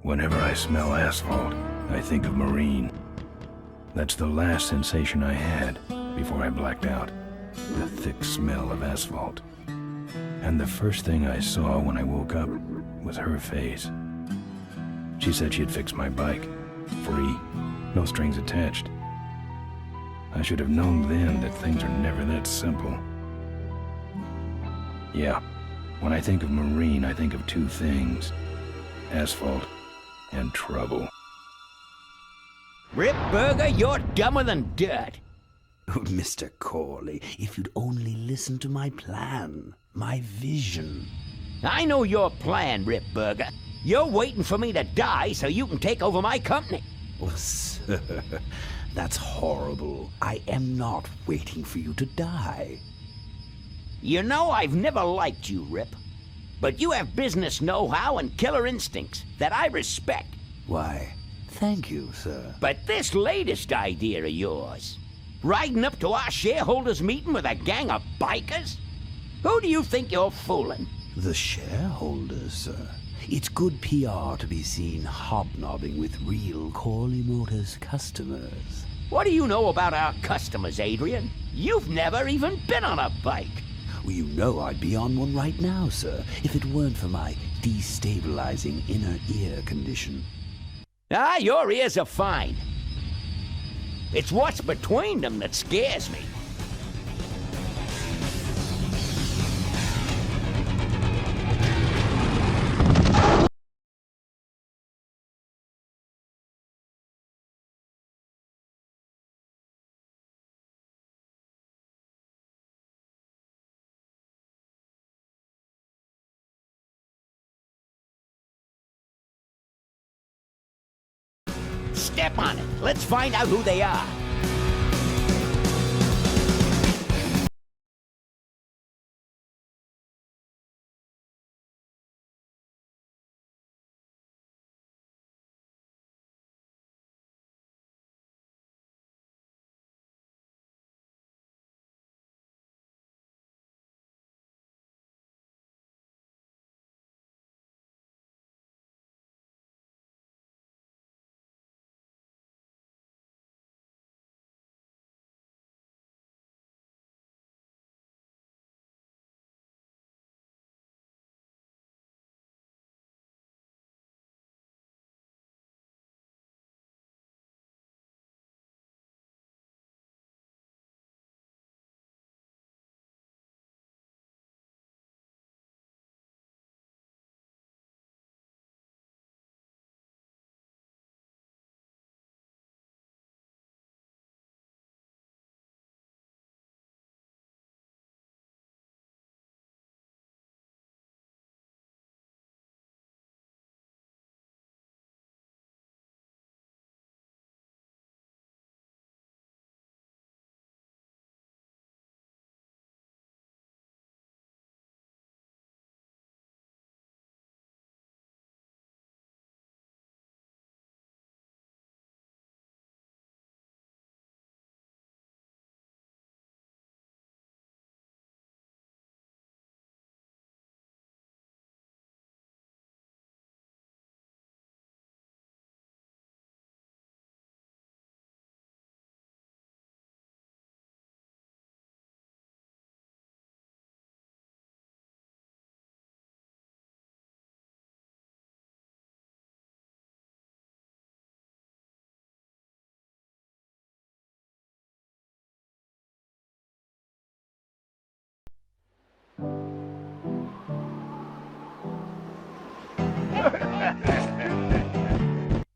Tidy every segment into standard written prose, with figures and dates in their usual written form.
Whenever I smell asphalt, I think of marine. That's the last sensation I had before I blacked out. The thick smell of asphalt. And the first thing I saw when I woke up was her face. She said she'd fix my bike. Free. No strings attached. I should have known then that things are never that simple. Yeah, when I think of marine, I think of two things. Asphalt and trouble. Ripburger, you're dumber than dirt. Oh, Mr. Corley, if you'd only listen to my plan, my vision. I know your plan, Ripburger. You're waiting for me to die so you can take over my company. Oh, sir, that's horrible. I am not waiting for you to die. You know I've never liked you, Rip. But you have business know-how and killer instincts that I respect. Why, thank you, sir. But this latest idea of yours, riding up to our shareholders' meeting with a gang of bikers? Who do you think you're fooling? The shareholders, sir. It's good PR to be seen hobnobbing with real Corley Motors customers. What do you know about our customers, Adrian? You've never even been on a bike. Well, you know I'd be on one right now, sir, if it weren't for my destabilizing inner ear condition. Ah, your ears are fine. It's what's between them that scares me. Step on it. Let's find out who they are.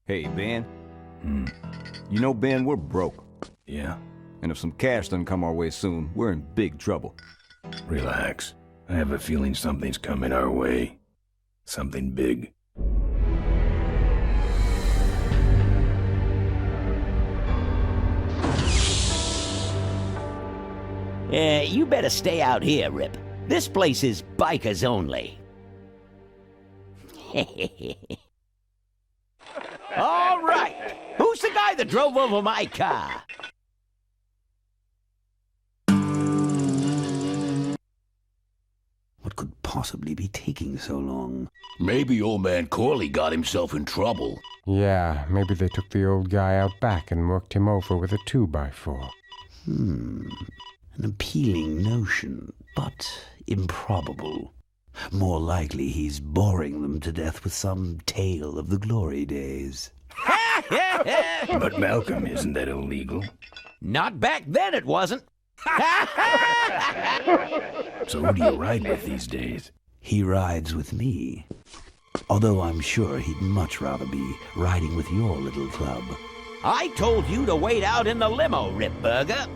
Hey, Ben. You know, Ben, we're broke. Yeah? And if some cash doesn't come our way soon, we're in big trouble. Relax. I have a feeling something's coming our way. Something big. You better stay out here, Rip. This place is bikers only. All right. Who's the guy that drove over my car? What could possibly be taking so long? Maybe old man Corley got himself in trouble. Yeah, maybe they took the old guy out back and worked him over with a 2x4. An appealing notion, but improbable. More likely he's boring them to death with some tale of the glory days. But Malcolm, isn't that illegal? Not back then it wasn't. So who do you ride with these days? He rides with me. Although I'm sure he'd much rather be riding with your little club. I told you to wait out in the limo, Ripburger.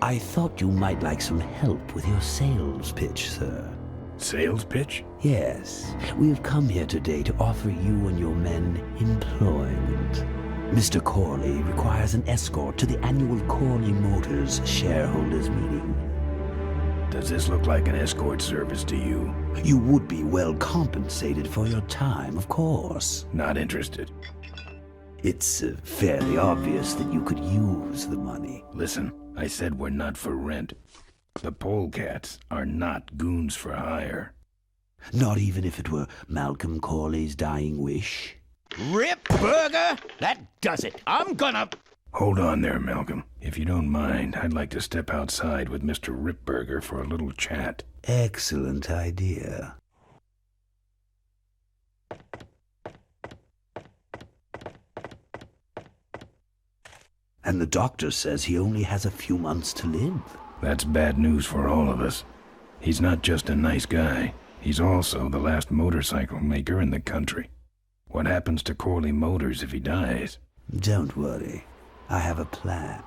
I thought you might like some help with your sales pitch, sir. Sales pitch? Yes, we have come here today to offer you and your men employment. Mr. Corley requires an escort to the annual Corley Motors shareholders meeting. Does this look like an escort service to you? You would be well compensated for your time, of course. Not interested. It's fairly obvious that you could use the money. Listen, I said we're not for rent. The Polecats are not goons for hire. Not even if it were Malcolm Corley's dying wish? Ripburger, that does it. I'm gonna... Hold on there, Malcolm. If you don't mind, I'd like to step outside with Mr. Ripburger for a little chat. Excellent idea. And the doctor says he only has a few months to live. That's bad news for all of us. He's not just a nice guy. He's also the last motorcycle maker in the country. What happens to Corley Motors if he dies? Don't worry. I have a plan.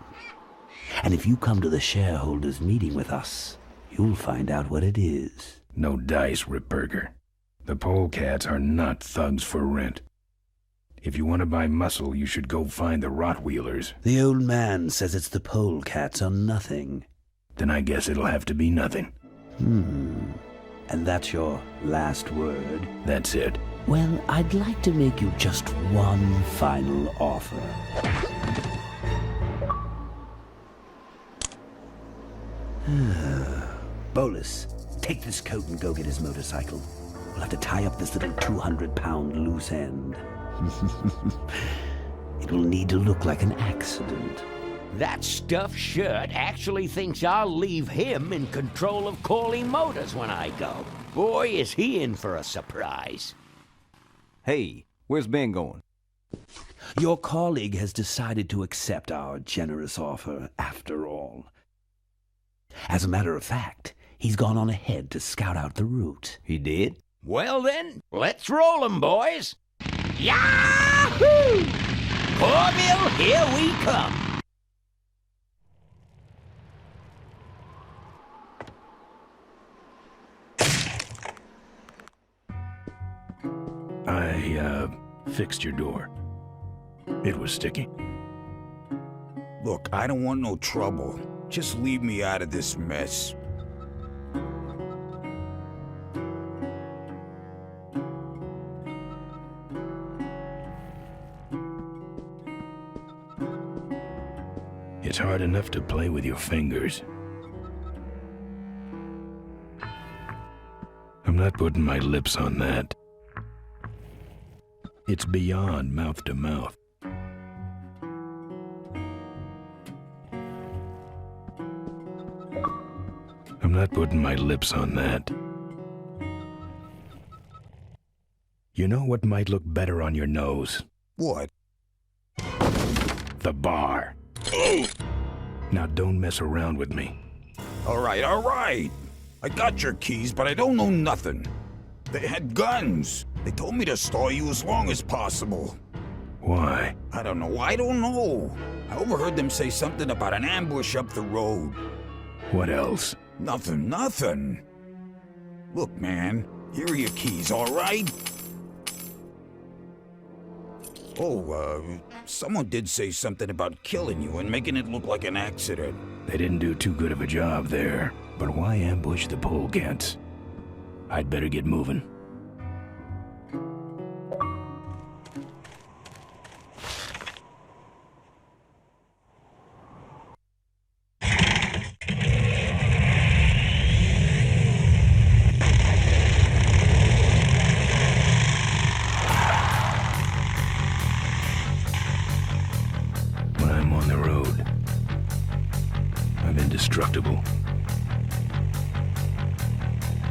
And if you come to the shareholders' meeting with us, you'll find out what it is. No dice, Ripburger. The Polecats are not thugs for rent. If you want to buy muscle, you should go find the Rottweilers. The old man says it's the Polecats or nothing. Then I guess it'll have to be nothing. And that's your last word? That's it. Well, I'd like to make you just one final offer. Bolus, take this coat and go get his motorcycle. We'll have to tie up this little 200-pound loose end. It will need to look like an accident. That stuffed shirt actually thinks I'll leave him in control of Corley Motors when I go. Boy, is he in for a surprise. Hey, where's Ben going? Your colleague has decided to accept our generous offer after all. As a matter of fact, he's gone on ahead to scout out the route. He did? Well then, let's roll 'em, boys. Yahoo! Corville, here we come. I fixed your door. It was sticky. Look, I don't want no trouble. Just leave me out of this mess. It's hard enough to play with your fingers. I'm not putting my lips on that. It's beyond mouth to mouth. I'm not putting my lips on that. You know what might look better on your nose? What? The bar. Now don't mess around with me. All right. I got your keys, but I don't know nothing. They had guns. They told me to stall you as long as possible. Why? I don't know. I overheard them say something about an ambush up the road. What else? Nothing. Look, man, here are your keys, all right? Oh, someone did say something about killing you and making it look like an accident. They didn't do too good of a job there. But why ambush the Polecats? I'd better get moving.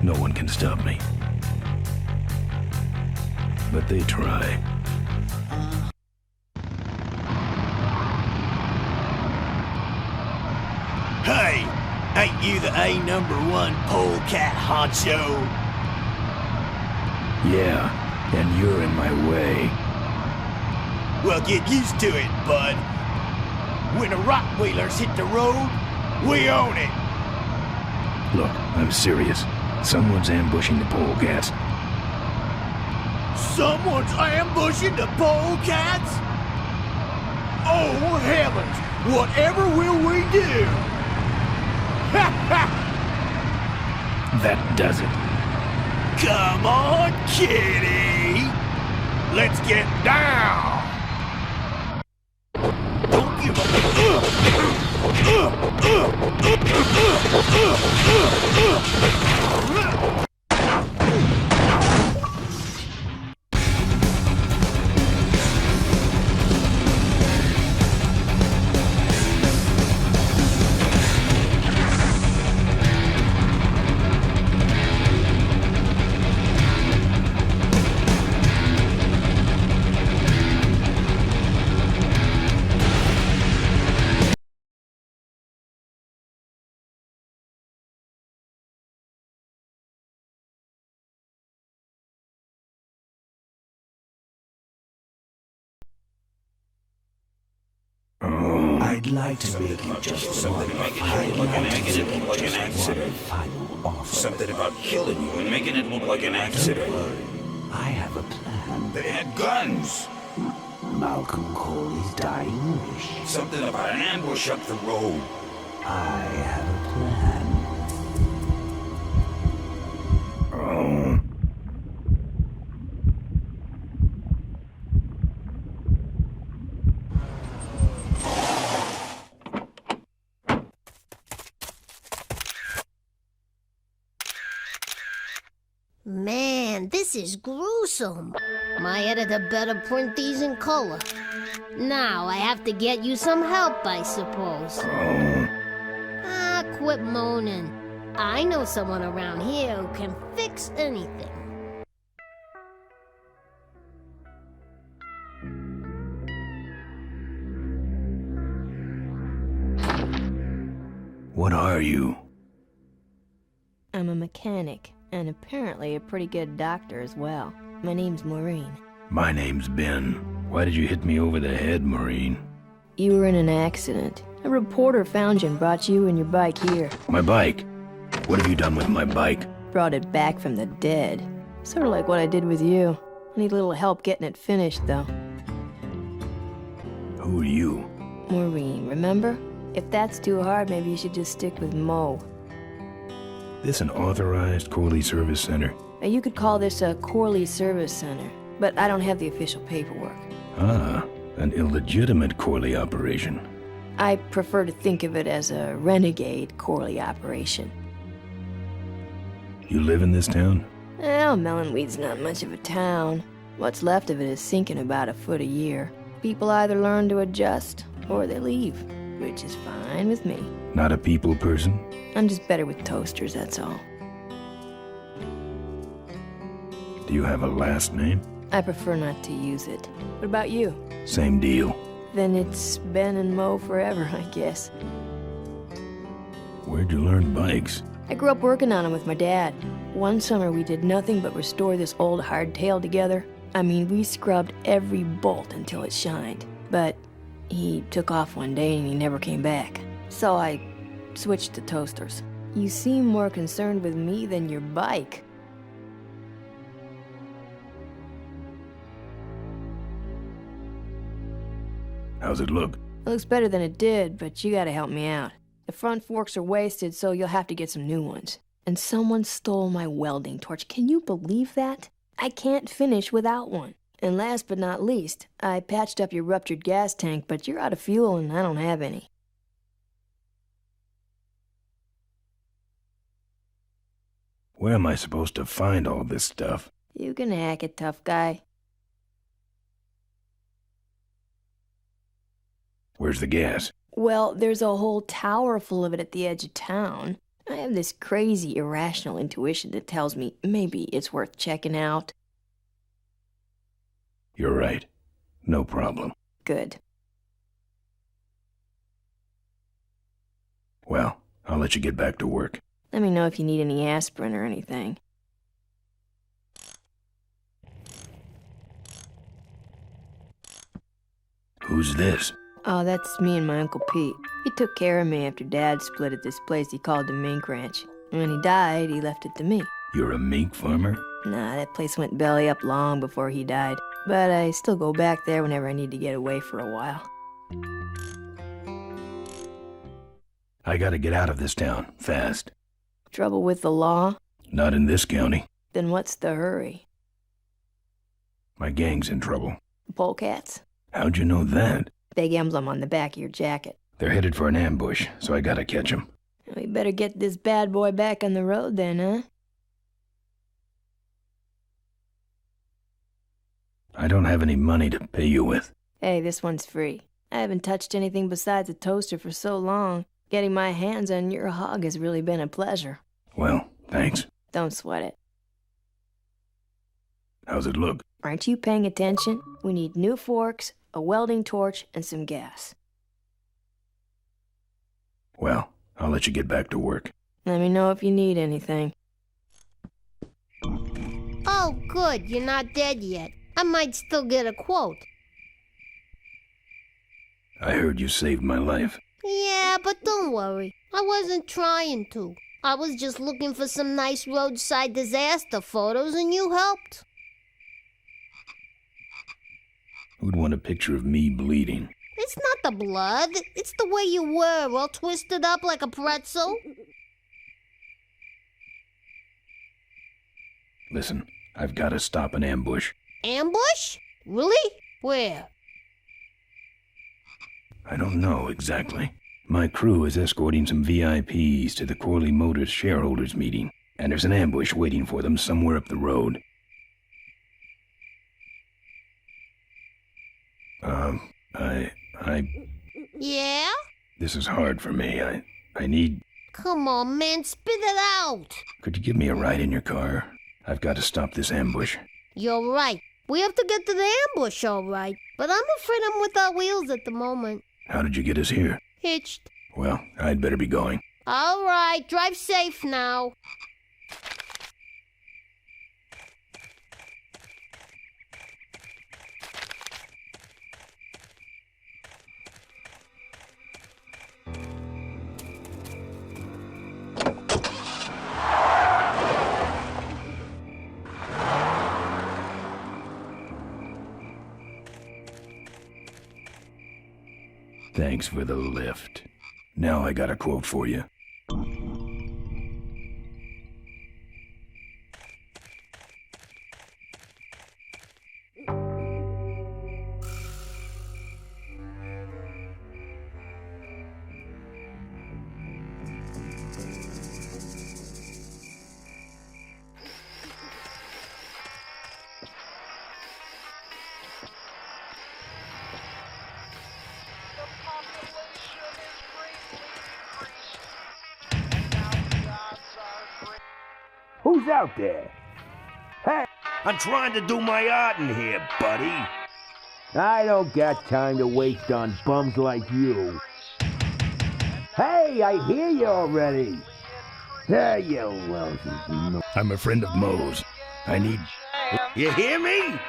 No one can stop me. But they try. Hey! Ain't you the A#1 polecat honcho? Yeah, and you're in my way. Well, get used to it, bud. When the Rockwheelers hit the road, we own it. Look, I'm serious. Someone's ambushing the Polecats. Someone's ambushing the polecats? Oh, heavens! Whatever will we do? Ha ha! That does it. Come on, kitty! Let's get down! Don't give a... I'd like to make you just one final offer. Something about killing you and making it look like an accident. I have a plan. They had guns. Malcolm Corley's dying wish. Something about an ambush up the road. I have a plan. Oh. Man, this is gruesome. My editor better print these in color. Now I have to get you some help, I suppose. Ah, quit moaning. I know someone around here who can fix anything. What are you? I'm a mechanic, and apparently a pretty good doctor as well. My name's Maureen. My name's Ben. Why did you hit me over the head, Maureen? You were in an accident. A reporter found you and brought you and your bike here. My bike? What have you done with my bike? Brought it back from the dead. Sort of like what I did with you. I need a little help getting it finished, though. Who are you? Maureen, remember? If that's too hard, maybe you should just stick with Mo. This an authorized Corley Service Center? You could call this a Corley Service Center, but I don't have the official paperwork. Ah, an illegitimate Corley operation. I prefer to think of it as a renegade Corley operation. You live in this town? Well, Melonweed's not much of a town. What's left of it is sinking about a foot a year. People either learn to adjust, or they leave, which is fine with me. Not a people person? I'm just better with toasters, that's all. Do you have a last name? I prefer not to use it. What about you? Same deal. Then it's Ben and Mo forever, I guess. Where'd you learn bikes? I grew up working on them with my dad. One summer we did nothing but restore this old hardtail together. I mean, we scrubbed every bolt until it shined. But he took off one day and he never came back. So I switched to toasters. You seem more concerned with me than your bike. How's it look? It looks better than it did, but you gotta help me out. The front forks are wasted, so you'll have to get some new ones. And someone stole my welding torch. Can you believe that? I can't finish without one. And last but not least, I patched up your ruptured gas tank, but you're out of fuel and I don't have any. Where am I supposed to find all this stuff? You can hack it, tough guy. Where's the gas? Well, there's a whole tower full of it at the edge of town. I have this crazy, irrational intuition that tells me maybe it's worth checking out. You're right. No problem. Good. Well, I'll let you get back to work. Let me know if you need any aspirin or anything. Who's this? Oh, that's me and my Uncle Pete. He took care of me after Dad split at this place he called the mink ranch. And when he died, he left it to me. You're a mink farmer? Nah, that place went belly up long before he died. But I still go back there whenever I need to get away for a while. I gotta get out of this town, fast. Trouble with the law? Not in this county. Then what's the hurry? My gang's in trouble. Polecats? How'd you know that? Big emblem on the back of your jacket. They're headed for an ambush, so I gotta catch 'em. We better get this bad boy back on the road then, huh? I don't have any money to pay you with. Hey, this one's free. I haven't touched anything besides a toaster for so long. Getting my hands on your hog has really been a pleasure. Well, thanks. Don't sweat it. How's it look? Aren't you paying attention? We need new forks, a welding torch, and some gas. Well, I'll let you get back to work. Let me know if you need anything. Oh, good, you're not dead yet. I might still get a quote. I heard you saved my life. Yeah, but don't worry. I wasn't trying to. I was just looking for some nice roadside disaster photos and you helped. Who'd want a picture of me bleeding? It's not the blood. It's the way you were, all twisted up like a pretzel. Listen, I've gotta stop an ambush. Ambush? Really? Where? I don't know exactly. My crew is escorting some VIPs to the Corley Motors shareholders meeting, and there's an ambush waiting for them somewhere up the road. Yeah? This is hard for me. I need... Come on, man, spit it out. Could you give me a ride in your car? I've got to stop this ambush. You're right. We have to get to the ambush, all right. But I'm afraid I'm without wheels at the moment. How did you get us here? Hitched. Well, I'd better be going. All right, drive safe now. Thanks for the lift. Now I got a quote for you. Who's out there? Hey! I'm trying to do my art in here, buddy. I don't got time to waste on bums like you. Hey, I hear you already. There you lousy. I'm a friend of Moe's. I need... You hear me?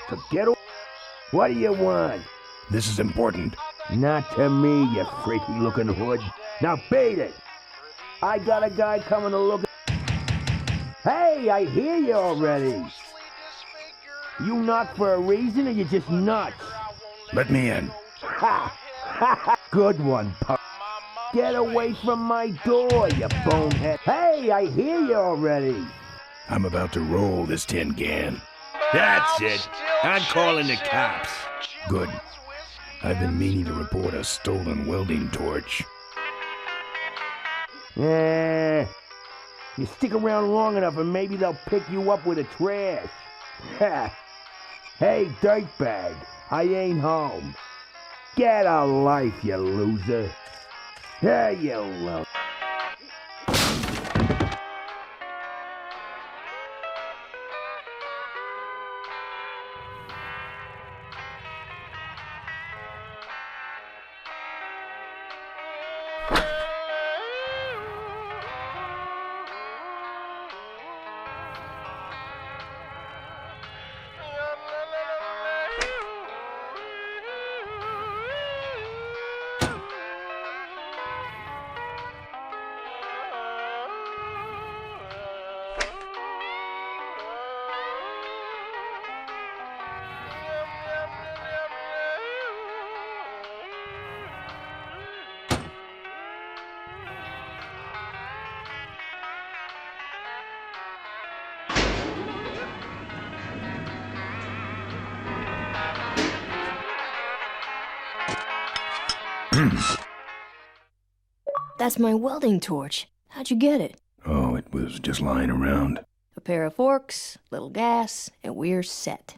So get away. What do you want? This is important. Not to me, you freaky-looking hood. Now beat it. I got a guy coming to look at... Hey, I hear you already. You knock for a reason or you just nuts? Let me in. Ha! Ha ha! Good one, pup. Get away from my door, you bonehead. Hey, I hear you already. I'm about to roll this tin can. That's it. I'm calling the cops. Good. I've been meaning to report a stolen welding torch. You stick around long enough and maybe they'll pick you up with the trash. Ha! Hey, dirtbag, I ain't home. Get a life, you loser. There you look. That's my welding torch. How'd you get it? Oh, it was just lying around. A pair of forks, little gas, and we're set.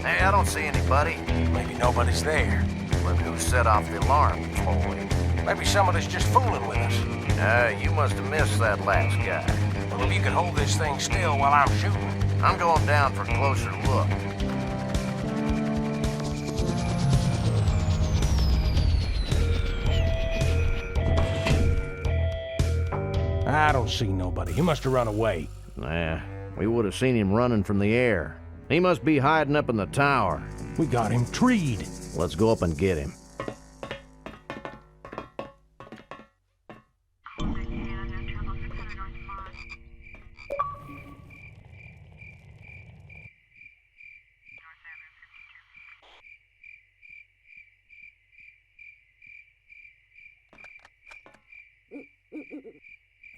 I don't see anybody. Maybe nobody's there. Look who set off the alarm, boy. Maybe somebody's just fooling with us. You must have missed that last guy. Well, if you could hold this thing still while I'm shooting. I'm going down for a closer look. I don't see nobody. He must have run away. Nah, we would have seen him running from the air. He must be hiding up in the tower. We got him treed. Let's go up and get him.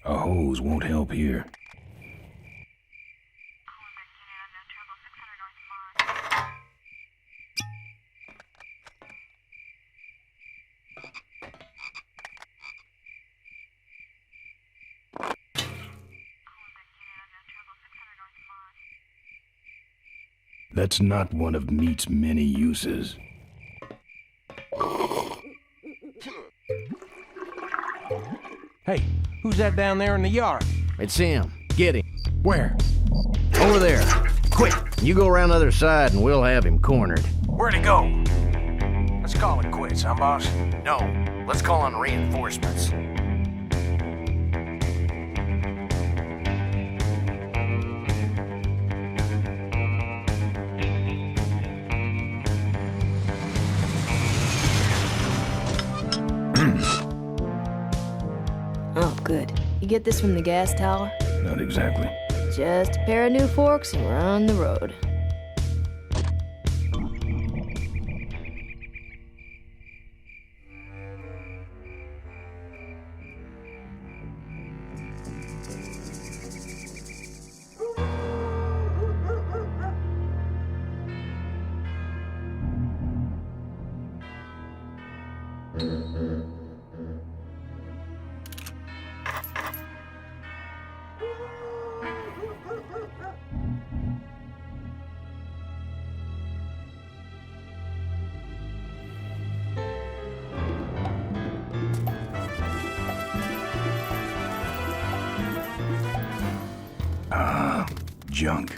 A hose won't help here. That's not one of meat's many uses. Hey, who's that down there in the yard? It's him. Get him. Where? Over there. Quick, you go around the other side and we'll have him cornered. Where'd he go? Let's call it quits, huh, boss? No, let's call in reinforcements. Oh, good. You get this from the gas tower? Not exactly. Just a pair of new forks and we're on the road. Junk.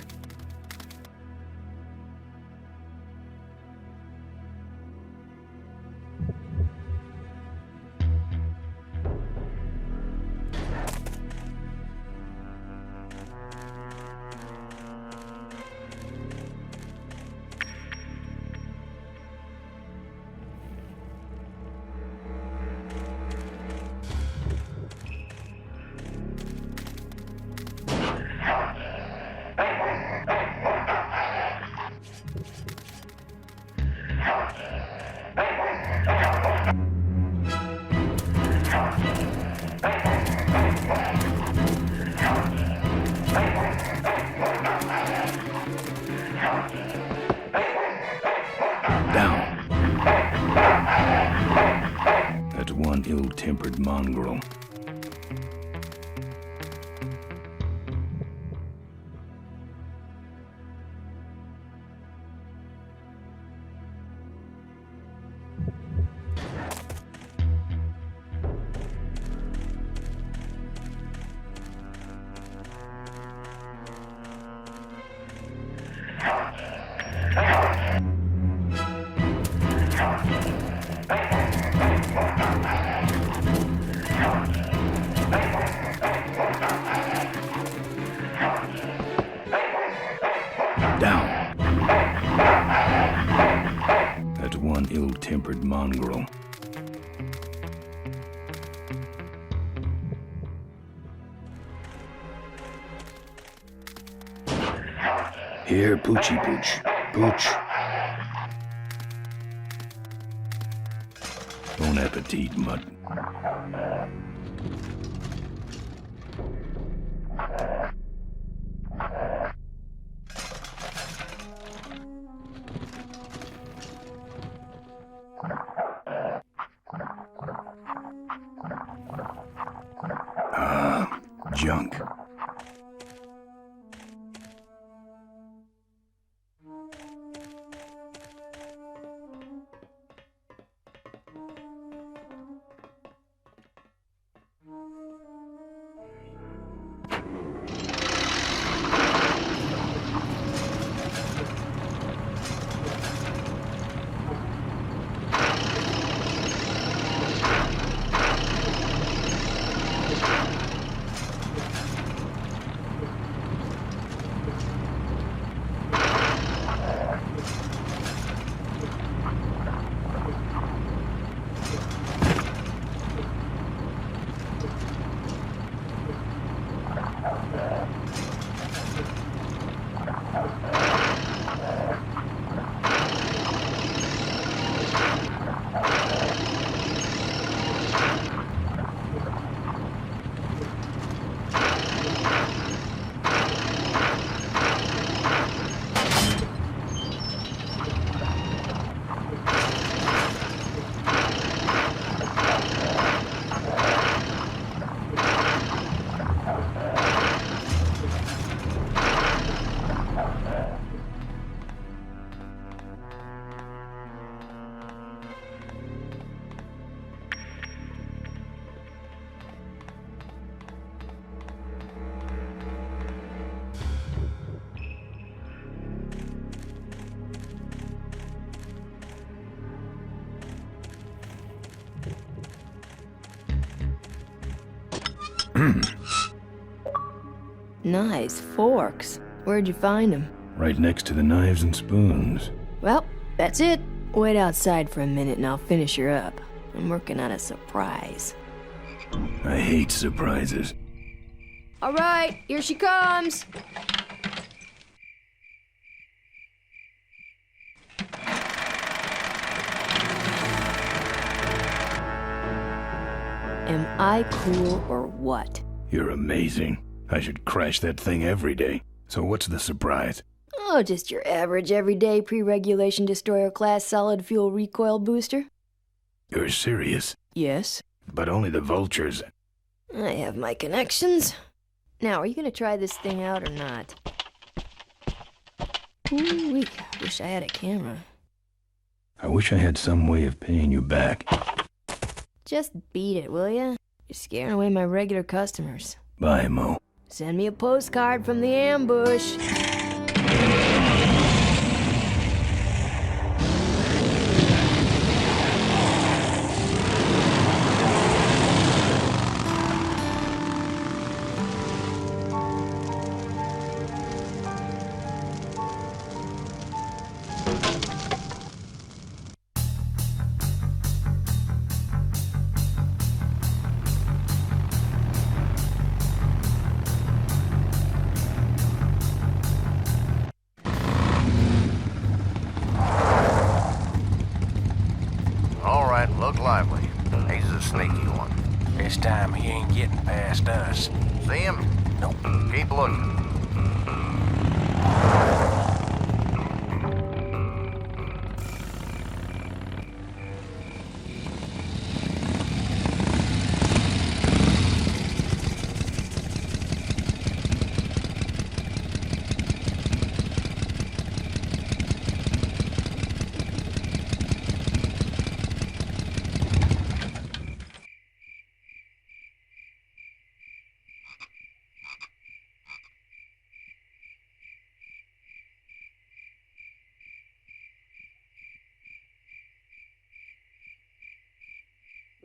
ill-tempered mongrel. Ill-tempered mongrel. Here, Poochie Pooch. Pooch. Bon appetit, mutt. Junk. Nice forks. Where'd you find them? Right next to the knives and spoons. Well, that's it. Wait outside for a minute and I'll finish her up. I'm working on a surprise. I hate surprises. All right, here she comes. Am I cool or what? You're amazing. I should crash that thing every day. So what's the surprise? Oh, just your average everyday pre-regulation destroyer class solid fuel recoil booster. You're serious? Yes. But only the vultures. I have my connections. Now, are you gonna try this thing out or not? Ooh, wish I had a camera. I wish I had some way of paying you back. Just beat it, will ya? You're scaring away my regular customers. Bye, Mo. Send me a postcard from the ambush. Look lively. He's a sneaky one. This time he ain't getting past us. See him? Nope. Keep looking.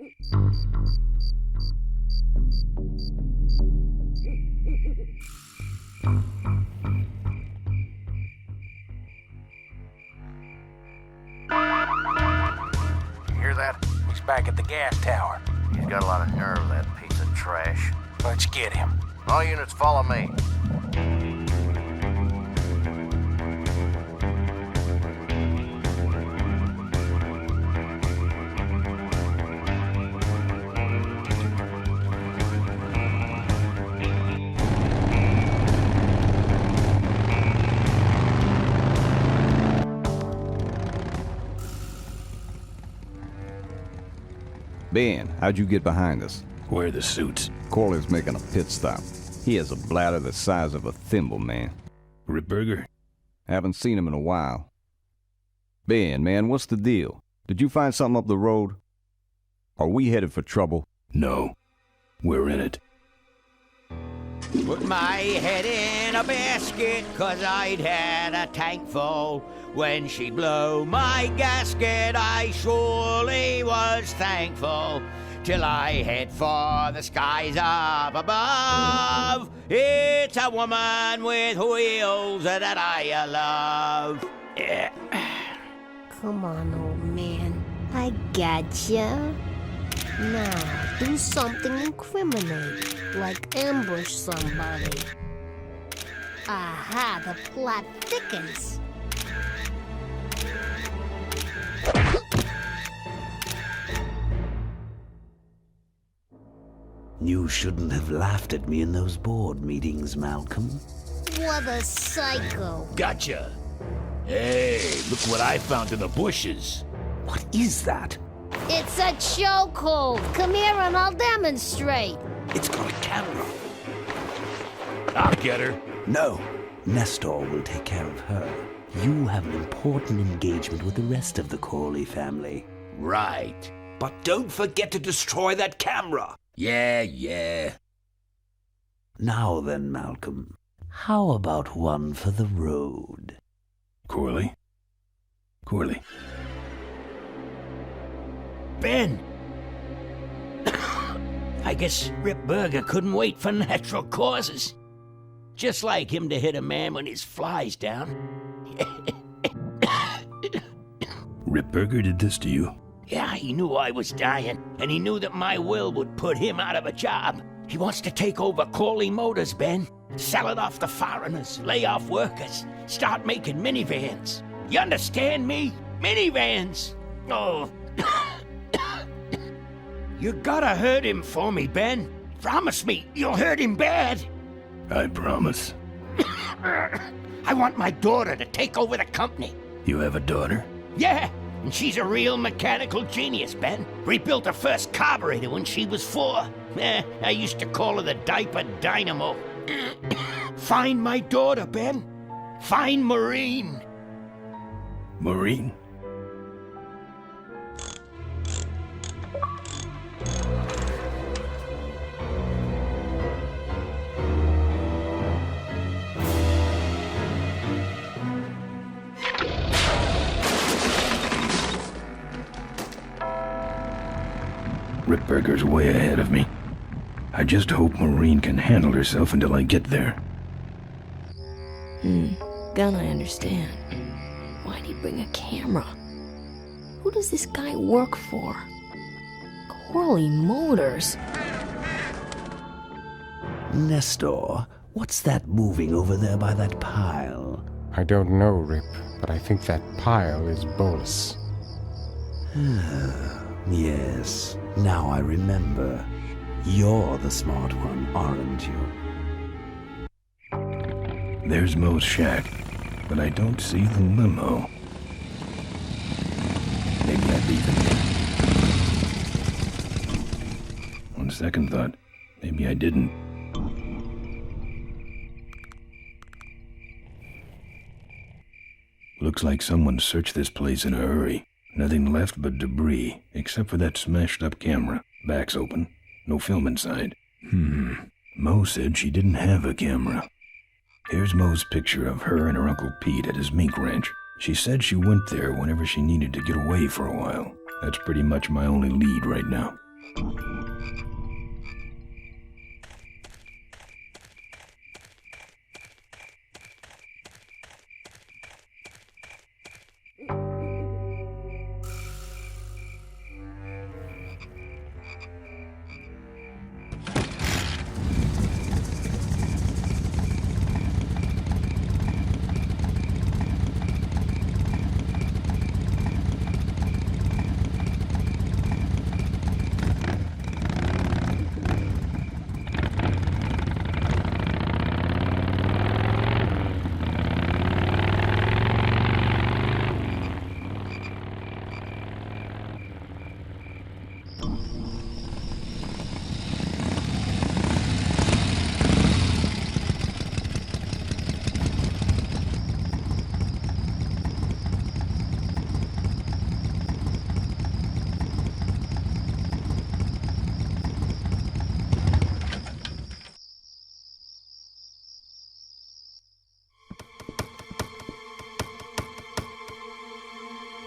Hear that? He's back at the gas tower. He's got a lot of nerve, that piece of trash. Let's get him. All units follow me. Ben, how'd you get behind us? Where are the suits? Corley's making a pit stop. He has a bladder the size of a thimble, man. Ripburger? Haven't seen him in a while. Ben, man, what's the deal? Did you find something up the road? Are we headed for trouble? No. We're in it. Put my head in a basket, 'cause I'd had a tank full. When she blew my gasket, I surely was thankful. Till I head for the skies up above. It's a woman with wheels that I love. Yeah. Come on, old man. I gotcha. Now, do something incriminating, like ambush somebody. Aha, the plot thickens. You shouldn't have laughed at me in those board meetings, Malcolm. What a psycho. Gotcha. Hey, look what I found in the bushes. What is that? It's a chokehold. Come here and I'll demonstrate. It's got a camera. I'll get her. No, Nestor will take care of her. You have an important engagement with the rest of the Corley family. Right. But don't forget to destroy that camera. Yeah. Now then, Malcolm, how about one for the road? Corley? Ben! I guess Ripburger couldn't wait for natural causes. Just like him to hit a man when his fly's down. Ripburger did this to you? Yeah, he knew I was dying, and he knew that my will would put him out of a job. He wants to take over Corley Motors, Ben. Sell it off to foreigners, lay off workers, start making minivans. You understand me? Minivans! Oh. You gotta hurt him for me, Ben. Promise me you'll hurt him bad. I promise. I want my daughter to take over the company. You have a daughter? Yeah, and she's a real mechanical genius, Ben. Rebuilt her first carburetor when she was 4. I used to call her the diaper dynamo. Find my daughter, Ben. Find Maureen. Maureen? Ripburger's way ahead of me. I just hope Maureen can handle herself until I get there. Gun, I understand. Why'd he bring a camera? Who does this guy work for? Corley Motors. Nestor, what's that moving over there by that pile? I don't know, Rip, but I think that pile is Bolus. Yes, now I remember. You're the smart one, aren't you? There's Mo's shack, but I don't see the limo. Maybe I beat them. On second thought, maybe I didn't. Looks like someone searched this place in a hurry. Nothing left but debris, except for that smashed-up camera. Back's open. No film inside. Mo said she didn't have a camera. Here's Mo's picture of her and her Uncle Pete at his mink ranch. She said she went there whenever she needed to get away for a while. That's pretty much my only lead right now.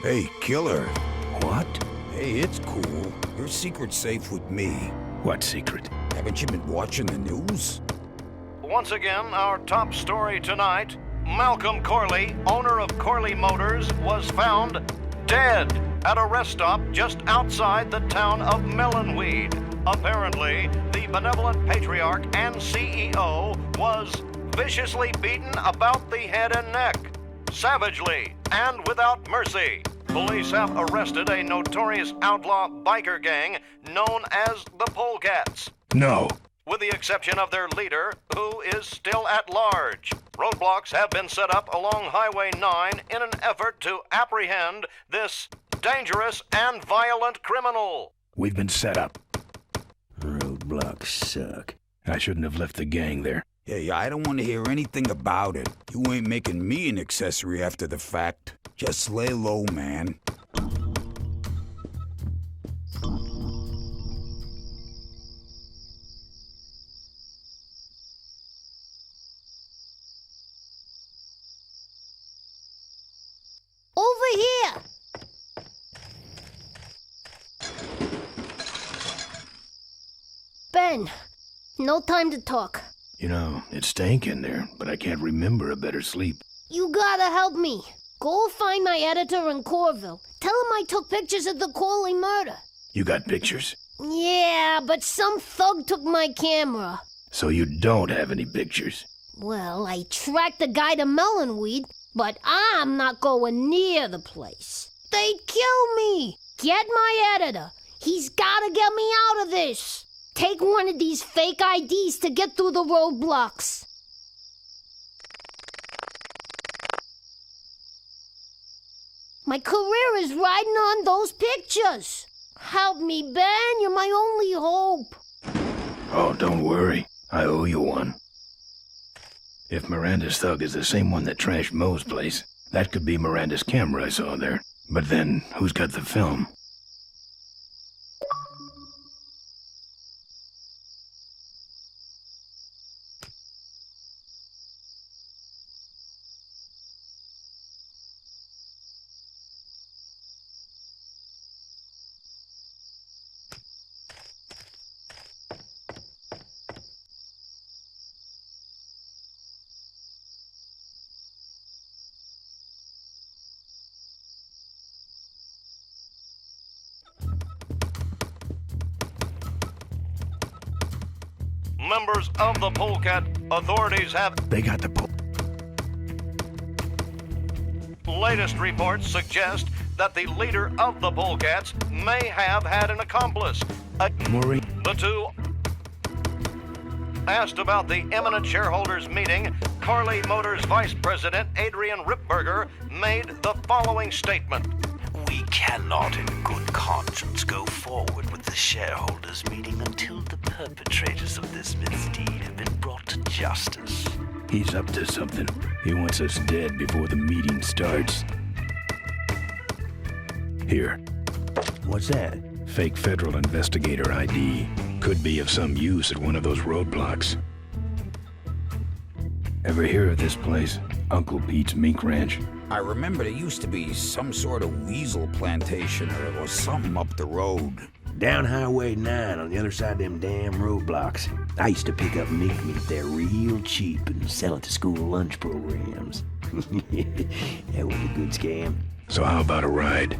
Hey, killer. What? Hey, it's cool. Your secret's safe with me. What secret? Haven't you been watching the news? Once again, our top story tonight. Malcolm Corley, owner of Corley Motors, was found dead at a rest stop just outside the town of Melonweed. Apparently, the benevolent patriarch and CEO was viciously beaten about the head and neck, savagely and without mercy. Police have arrested a notorious outlaw biker gang known as the Polecats. No. With the exception of their leader, who is still at large. Roadblocks have been set up along Highway 9 in an effort to apprehend this dangerous and violent criminal. We've been set up. Roadblocks suck. I shouldn't have left the gang there. Hey, I don't want to hear anything about it. You ain't making me an accessory after the fact. Just lay low, man. Over here! Ben, no time to talk. You know, it stank in there, but I can't remember a better sleep. You gotta help me. Go find my editor in Corville. Tell him I took pictures of the Corley murder. You got pictures? Yeah, but some thug took my camera. So you don't have any pictures? Well, I tracked the guy to Melonweed, but I'm not going near the place. They'd kill me. Get my editor. He's gotta get me out of this. Take one of these fake IDs to get through the roadblocks. My career is riding on those pictures. Help me, Ben. You're my only hope. Oh, don't worry. I owe you one. If Miranda's thug is the same one that trashed Moe's place, that could be Miranda's camera I saw there. But then, who's got the film? Members of the Polecat authorities have... They got the Latest reports suggest that the leader of the Polecats may have had an accomplice. Maureen. The two... Asked about the imminent shareholders meeting, Corley Motors Vice President Adrian Ripburger made the following statement. We cannot in good conscience go forward with the shareholders meeting until the perpetrators of this misdeed have been brought to justice. He's up to something. He wants us dead before the meeting starts. Here. What's that? Fake federal investigator ID. Could be of some use at one of those roadblocks. Ever hear of this place? Uncle Pete's Mink Ranch? I remember there used to be some sort of weasel plantation or something up the road. Down Highway 9 on the other side of them damn roadblocks. I used to pick up mink meat there real cheap and sell it to school lunch programs. That was a good scam. So how about a ride?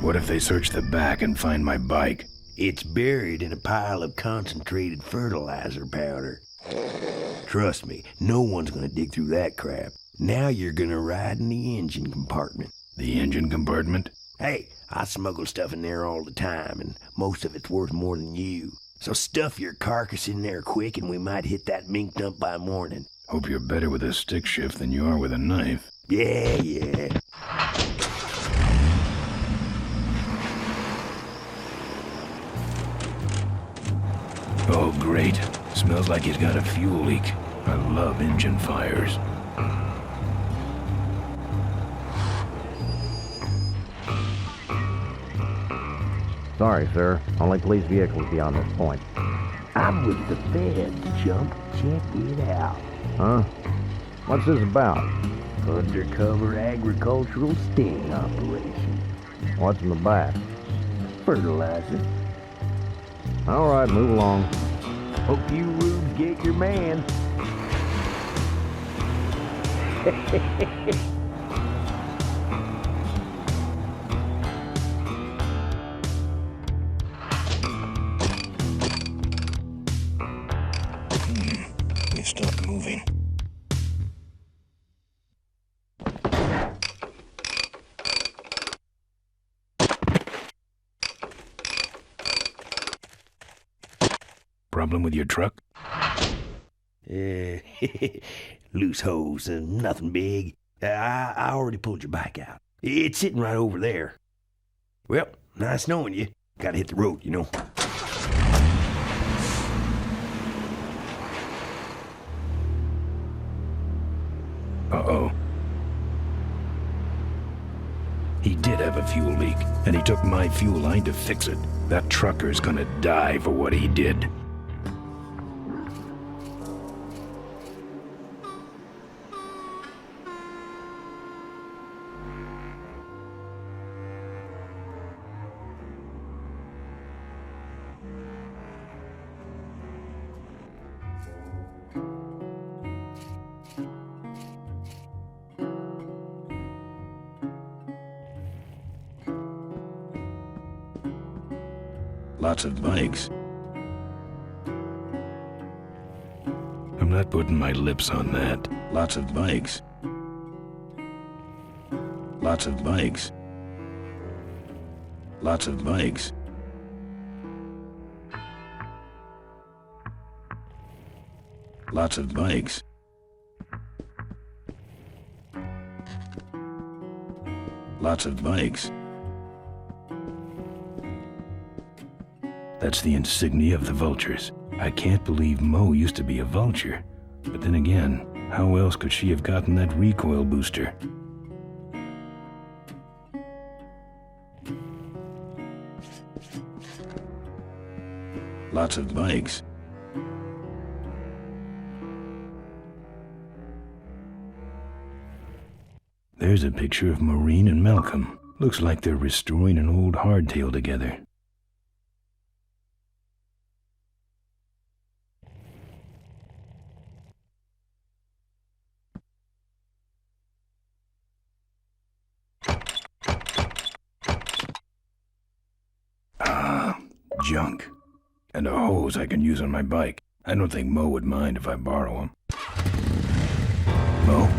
What if they search the back and find my bike? It's buried in a pile of concentrated fertilizer powder. Trust me, no one's gonna dig through that crap. Now you're gonna ride in the engine compartment. The engine compartment? Hey, I smuggle stuff in there all the time, and most of it's worth more than you. So stuff your carcass in there quick, and we might hit that mink dump by morning. Hope you're better with a stick shift than you are with a knife. Yeah. Oh, great. Smells like he's got a fuel leak. I love engine fires. Sorry, sir. Only police vehicles beyond this point. I'm with the feds, chump. Check it out. Huh? What's this about? Undercover agricultural sting operation. What's in the back? Fertilizer. All right, move along. Hope you rubes get your man. They stopped moving. Problem with your truck? Loose hose, nothing big. I already pulled your bike out. It's sitting right over there. Well, nice knowing you. Gotta hit the road, you know. Uh-oh. He did have a fuel leak, and he took my fuel line to fix it. That trucker's gonna die for what he did. Lots of bikes. I'm not putting my lips on that. Lots of bikes. Lots of bikes. Lots of bikes. Lots of bikes. Lots of bikes. That's the insignia of the vultures. I can't believe Mo used to be a vulture. But then again, how else could she have gotten that recoil booster? Lots of bikes. There's a picture of Maureen and Malcolm. Looks like they're restoring an old hardtail together. Junk. And a hose I can use on my bike. I don't think Mo would mind if I borrow him. Mo?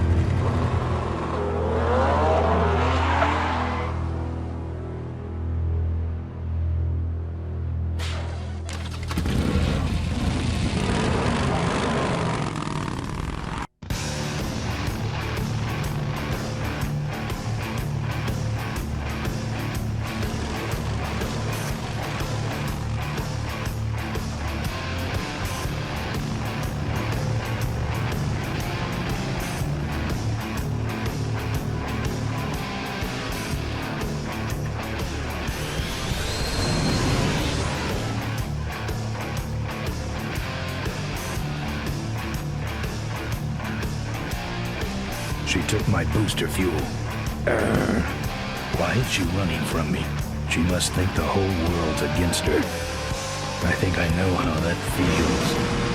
She took my booster fuel. Why is she running from me? She must think the whole world's against her. I think I know how that feels.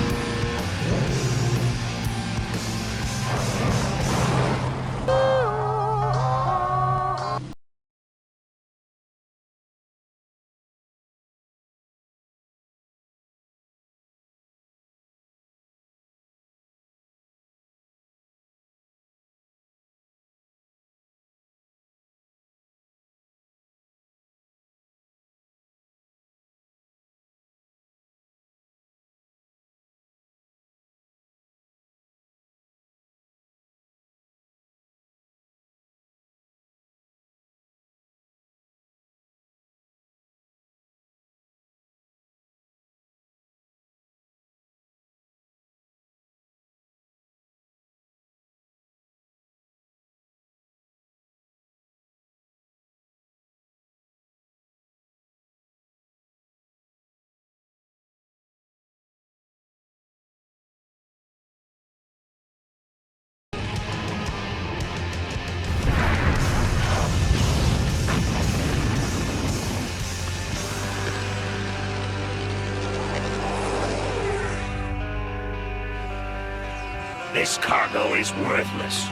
This cargo is worthless.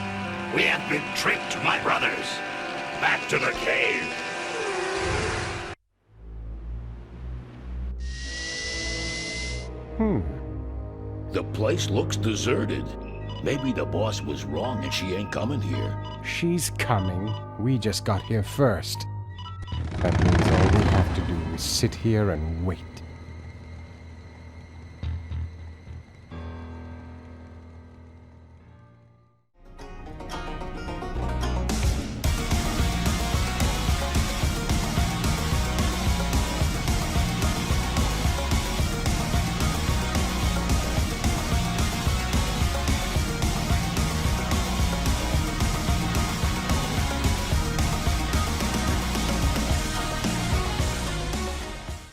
We have been tricked, my brothers. Back to the cave. The place looks deserted. Maybe the boss was wrong and she ain't coming here. She's coming. We just got here first. That means all we have to do is sit here and wait.